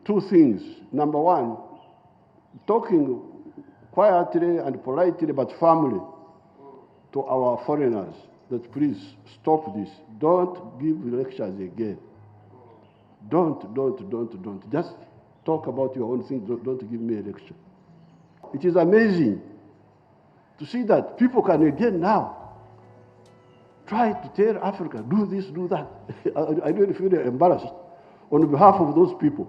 Two things. Number one, talking quietly and politely but firmly to our foreigners that please stop this. Don't give lectures again. Don't. Just talk about your own things. Don't give me a lecture. It is amazing to see that people can again now try to tell Africa, do this, do that. I really feel embarrassed on behalf of those people.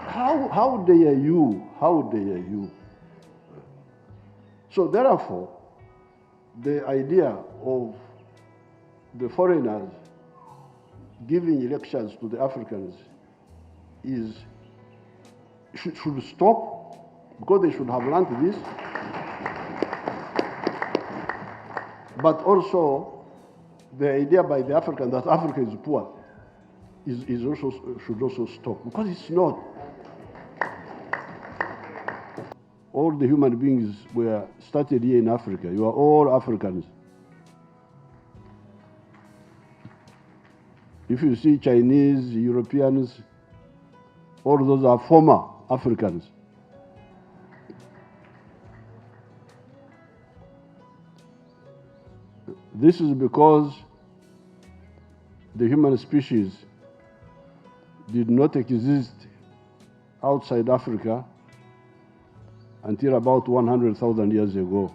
How dare you? How dare you? So therefore, the idea of the foreigners giving lectures to the Africans should stop, because they should have learned this. But also, the idea by the African that Africa is poor should also stop, because it's not. All the human beings were started here in Africa. You are all Africans. If you see Chinese, Europeans, all those are former Africans. This is because the human species did not exist outside Africa until about 100,000 years ago.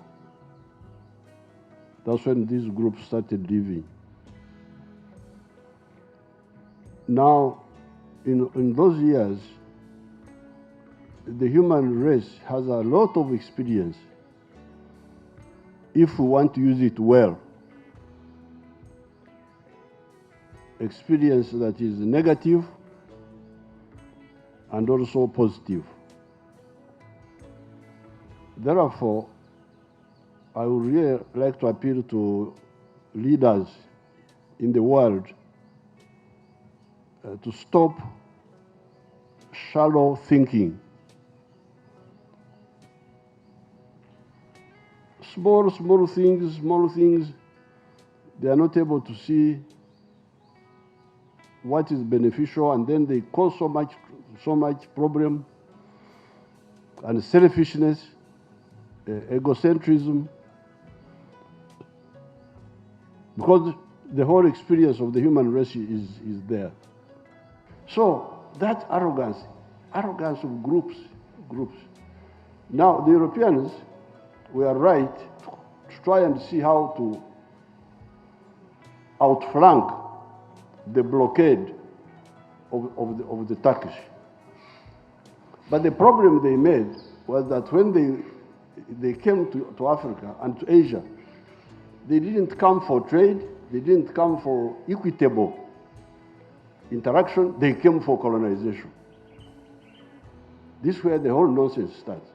That's when these groups started living. Now, in those years, the human race has a lot of experience if we want to use it well. Experience that is negative and also positive. Therefore, I would really like to appeal to leaders in the world to stop shallow thinking. Small things, they are not able to see what is beneficial, and then they cause so much problem and selfishness, egocentrism, because the whole experience of the human race is there. So that arrogance of groups. Now the Europeans were right to try and see how to outflank the blockade of the Turkish. But the problem they made was that when they came to Africa and to Asia, they didn't come for trade, they didn't come for equitable interaction, they came for colonization. This is where the whole nonsense starts.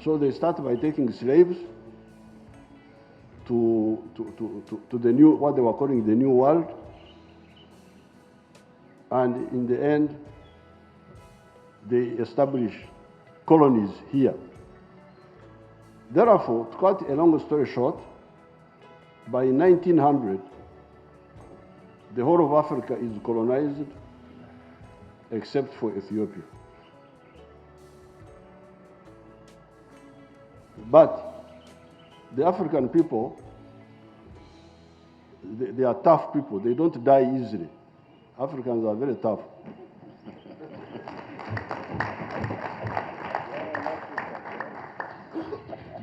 So they start by taking slaves to the new, what they were calling the New World, and in the end, they establish colonies here. Therefore, to cut a long story short, by 1900, the whole of Africa is colonized except for Ethiopia. But the African people, they are tough people. They don't die easily. Africans are very tough.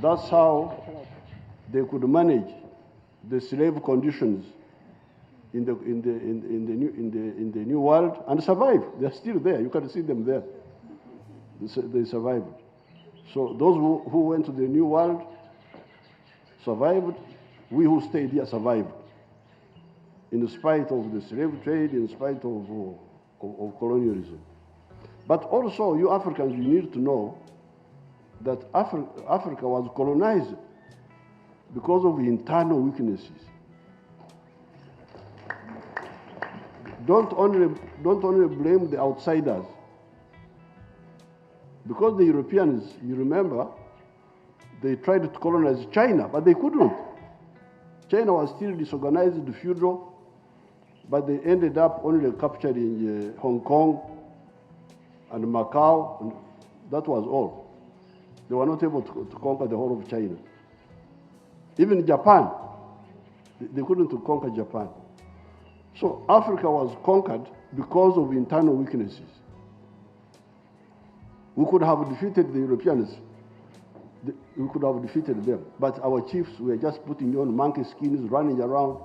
That's how they could manage the slave conditions in the New World and survive. They're still there. You can see them there. They survived. So those who went to the New World survived. We who stayed here survived, in spite of the slave trade, in spite of colonialism. But also, you Africans, you need to know that Africa was colonized because of internal weaknesses. Don't only blame the outsiders. Because the Europeans, you remember, they tried to colonize China, but they couldn't. China was still disorganized, feudal, but they ended up only capturing Hong Kong and Macau, and that was all. They were not able to conquer the whole of China. Even Japan, they couldn't conquer Japan. So Africa was conquered because of internal weaknesses. We could have defeated the Europeans. We could have defeated them. But our chiefs were just putting on monkey skins, running around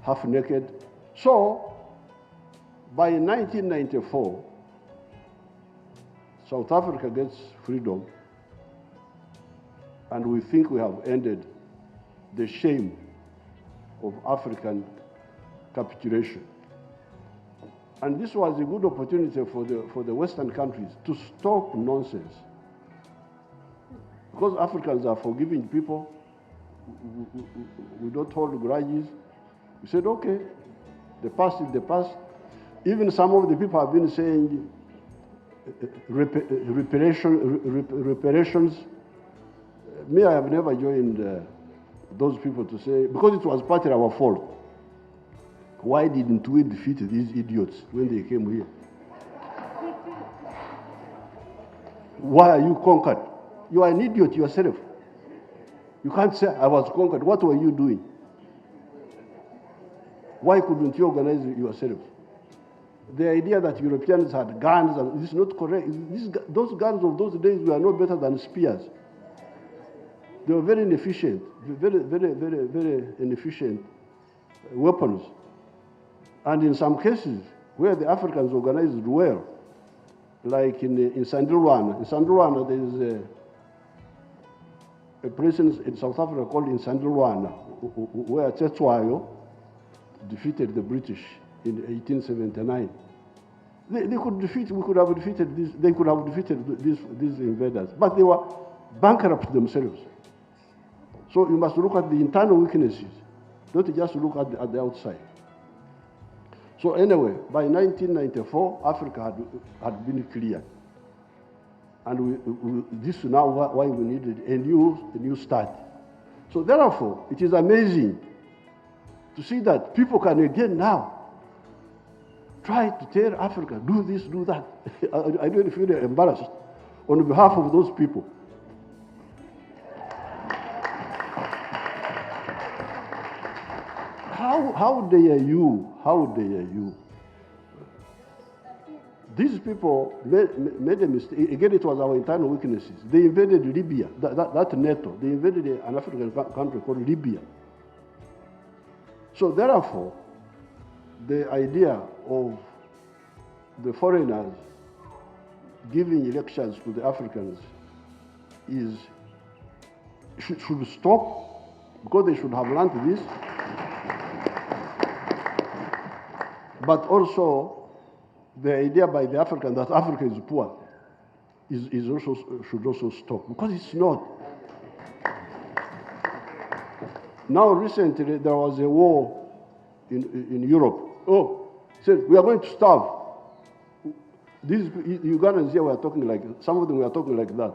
half naked. So by 1994, South Africa gets freedom, and we think we have ended the shame of African capitulation. And this was a good opportunity for the Western countries to stop nonsense. Because Africans are forgiving people, we don't hold grudges. We said, okay, the past is the past. Even some of the people have been saying reparations. Me, I have never joined those people to say, because it was partly our fault. Why didn't we defeat these idiots when they came here? Why are you conquered? You are an idiot yourself. You can't say, I was conquered. What were you doing? Why couldn't you organize yourself? The idea that Europeans had guns, this is not correct. Those guns of those days were no better than spears. They were very inefficient, very inefficient weapons. And in some cases, where the Africans organized well, like in Sandirwana. In Sandirwana, there is a place in South Africa called in Sandirwana, where Tsetshwayo defeated the British in 1879. They could defeat, we could have defeated this, they could have defeated these invaders, but they were bankrupt themselves. So you must look at the internal weaknesses, don't just look at the outside. So anyway, by 1994, Africa had been cleared. And this is now why we needed a new start. So therefore, it is amazing to see that people can again now try to tell Africa, do this, do that. I really feel embarrassed on behalf of those people. How dare you? How dare you? These people made a mistake. Again, it was our internal weaknesses. They invaded Libya, that NATO. They invaded an African country called Libya. So therefore, the idea of the foreigners giving elections to the Africans should stop, because they should have learned this. But also, the idea by the Africans that Africa is poor should also stop, because it's not. Now, recently, there was a war in Europe. Oh, said, we are going to starve. These Ugandans here were talking like, some of them were talking like that.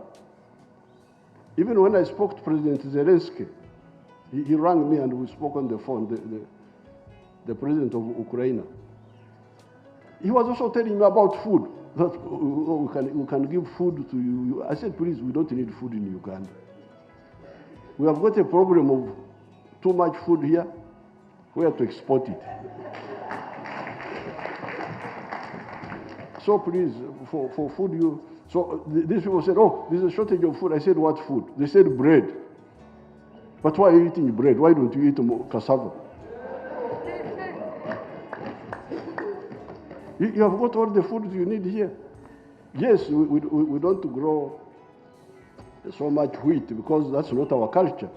Even when I spoke to President Zelensky, he rang me and we spoke on the phone, the president of Ukraine. He was also telling me about food. That we can give food to you. I said, please, we don't need food in Uganda. We have got a problem of too much food here. We have to export it. So please, for food, so these people said, oh, there's a shortage of food. I said, what food? They said bread. But why are you eating bread? Why don't you eat cassava? You have got all the food you need here. Yes, we don't grow so much wheat because that's not our culture.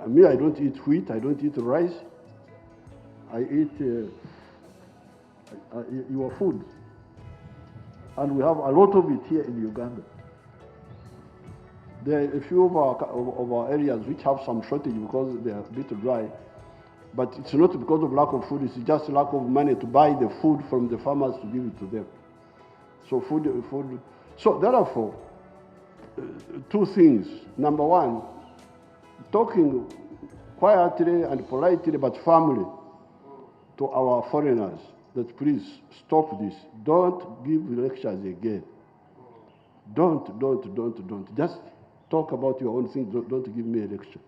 Me, I don't eat wheat, I don't eat rice. I eat your food. And we have a lot of it here in Uganda. There are a few of our areas which have some shortage because they are a bit dry. But it's not because of lack of food, it's just lack of money to buy the food from the farmers to give it to them. So food. So therefore, two things. Number one, talking quietly and politely but firmly to our foreigners that please stop this. Don't give lectures again. Don't. Just talk about your own thing. Don't give me a lecture.